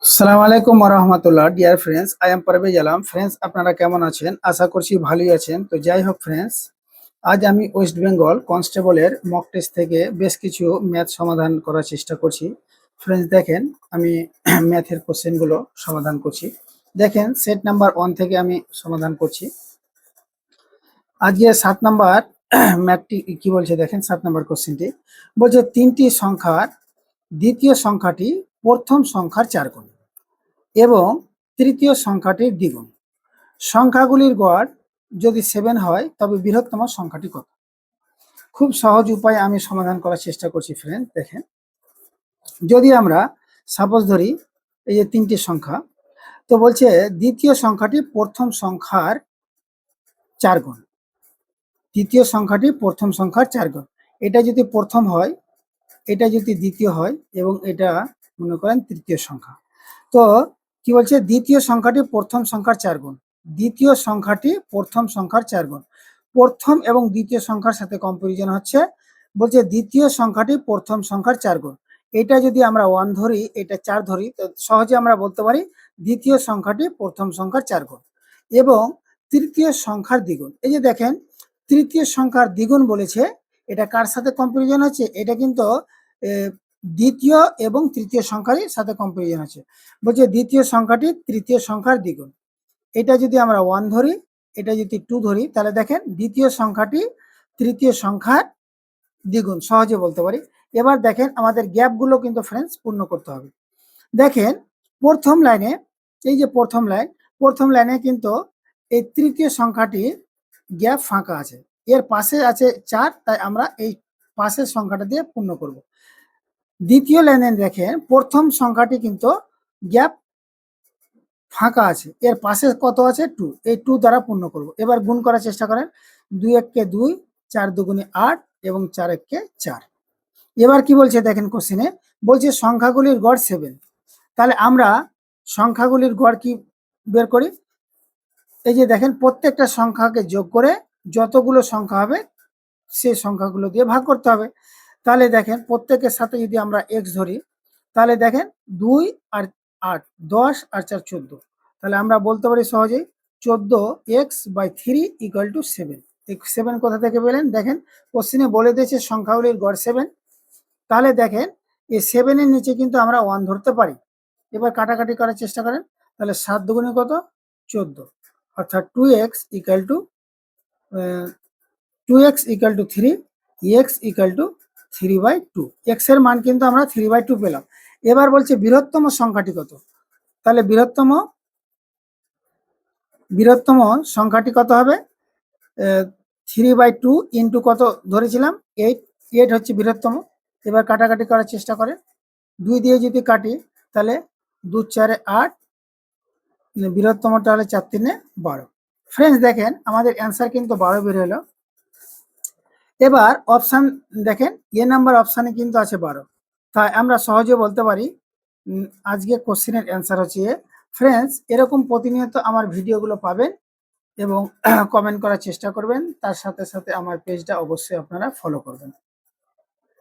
আসসালামু আলাইকুম রহমতুল্লাহ। Dear friends, I am Parvez Alam. Friends, আপনারা কেমন আছেন? আশা করছি ভালোই আছেন। তো যাই হোক ফ্রেন্ডস, আজ আমি ওয়েস্ট বেঙ্গল কনস্টেবলের মক টেস্ট থেকে বেশ কিছু ম্যাথ সমাধান করার চেষ্টা করছি। ফ্রেন্ডস দেখেন, আমি ম্যাথের কোশ্চেনগুলো সমাধান করছি। দেখেন, সেট নাম্বার 1 থেকে আমি সমাধান করছি। আজকে 7 নাম্বার ম্যাথটি কি বলছে দেখেন। 7 নাম্বার কোশ্চেনটি বলছে, তিনটি সংখ্যার দ্বিতীয় সংখ্যাটি প্রথম সংখ্যার 4 গুণ এবং তৃতীয় সংখ্যাটির দ্বিগুণ। সংখ্যাগুলির গড় যদি 7 হয় তবে বৃহত্তম সংখ্যাটি কত? খুব সহজ উপায়ে আমি সমাধান করার চেষ্টা করছি। ফ্রেন্ড দেখেন, যদি আমরা সাপোজ ধরি এই যে তিনটি সংখ্যা, তো বলছে দ্বিতীয় সংখ্যাটি প্রথম সংখ্যার 4 গুণ। দ্বিতীয় সংখ্যাটি প্রথম সংখ্যার 4 গুণ। এটা যদি প্রথম হয়, এটা যদি দ্বিতীয় হয় এবং এটা মনে করেন তৃতীয় সংখ্যা। তো কি বলছে, দ্বিতীয় সংখ্যাটি প্রথম সংখ্যার 4 গুণ। দ্বিতীয় সংখ্যাটি প্রথম সংখ্যার 4 গুণ। প্রথম এবং দ্বিতীয় সংখ্যার সাথে কম্পারিজন হচ্ছে। বলছে দ্বিতীয় সংখ্যাটি প্রথম সংখ্যার 4 গুণ। এটা যদি আমরা 1 ধরি, এটা 4 ধরি, তো সহজে আমরা বলতে পারি দ্বিতীয় সংখ্যাটি প্রথম সংখ্যার 4 গুণ এবং তৃতীয় সংখ্যার দ্বিগুণ। এই যে দেখেন, তৃতীয় সংখ্যার দ্বিগুণ বলেছে, এটা কার সাথে কম্পারিজন হচ্ছে? এটা কিন্তু দ্বিতীয় এবং তৃতীয় সংখ্যার সাথে কম্পারিজন আছে। বলছে দ্বিতীয় সংখ্যাটি তৃতীয় সংখ্যার দ্বিগুণ। এটা যদি আমরা 1 ধরি, এটা যদি 2 ধরি, তাহলে দেখেন দ্বিতীয় সংখ্যাটি তৃতীয় সংখ্যার দ্বিগুণ, সহজে বলতে পারি। এবার দেখেন, আমাদের গ্যাপগুলো কিন্তু ফ্রেন্ডস পূর্ণ করতে হবে। দেখেন প্রথম লাইনে, এই যে প্রথম লাইনে কিন্তু এই তৃতীয় সংখ্যাটি গ্যাপ ফাঁকা আছে, এর পাশে আছে 4, তাই আমরা এই পাশের সংখ্যাটা দিয়ে পূর্ণ করব। দ্বিতীয় লাইনে দেখেন প্রথম সংখ্যাটি কিন্তু গ্যাপ ফাঁকা আছে, এর পাশে কত আছে? 2, এই 2 দ্বারা পূর্ণ করব। এবার গুণ করার চেষ্টা করেন। 2 1 2, 4 2 8 এবং 4 1 4। এবার কি বলছে দেখেন কোশ্চেনে, বলছে সংখ্যাগুলির গড় 7। তাহলে আমরা সংখ্যাগুলির গড় কি বের করি? এই যে দেখেন, প্রত্যেকটা সংখ্যাকে যোগ করে যতগুলো সংখ্যা হবে সেই সংখ্যাগুলো দিয়ে ভাগ করতে হবে। তাহলে দেখেন, প্রত্যেকের সাথে যদি আমরা x ধরি, তাহলে দেখেন 2 আর 8, 10 আর 4 14। তাহলে আমরা বলতে পারি সহজেই 14x/3 = 7। এই 7 কোথা থেকে পেলেন? দেখেন কোশ্চেনে বলে দিয়েছে সংখ্যাগুলির গড় 7। তাহলে দেখেন, এই 7 এর নিচে কিন্তু আমরা 1 ধরতে পারি। এবার কাটাকাটি করার চেষ্টা করেন। তাহলে 7 দুগুণে কত? 14, অর্থাৎ 2x = 3, x = 3/2। x এর মান কিন্তু আমরা 3/2 পেলাম। এবার বলছে বৃহত্তম সংখ্যাটি কত? তাহলে বৃহত্তম সংখ্যাটি কত হবে? 3/2 ইন্টু কত ধরেছিলাম? 8। 8 হচ্ছে বৃহত্তম। এবার কাটাকাটি করার চেষ্টা করেন। 2 দিয়ে যদি কাটি, তাহলে 2 4 8, বৃহত্তমটা হলে 4 3 12। ফ্রেন্ডস দেখেন, আমাদের অ্যান্সার কিন্তু 12 বের হলো। এবার অপশান দেখেন, নাম্বার অপশানে কিন্তু আছে 12। তাই আমরা সহজে বলতে পারি আজকে কোশ্চেনের অ্যান্সার হচ্ছে এ। ফ্রেন্ডস, এরকম প্রতিনিয়ত আমার ভিডিওগুলো পাবেন এবং কমেন্ট করার চেষ্টা করবেন। তার সাথে সাথে আমার পেজটা অবশ্যই আপনারা ফলো করবেন।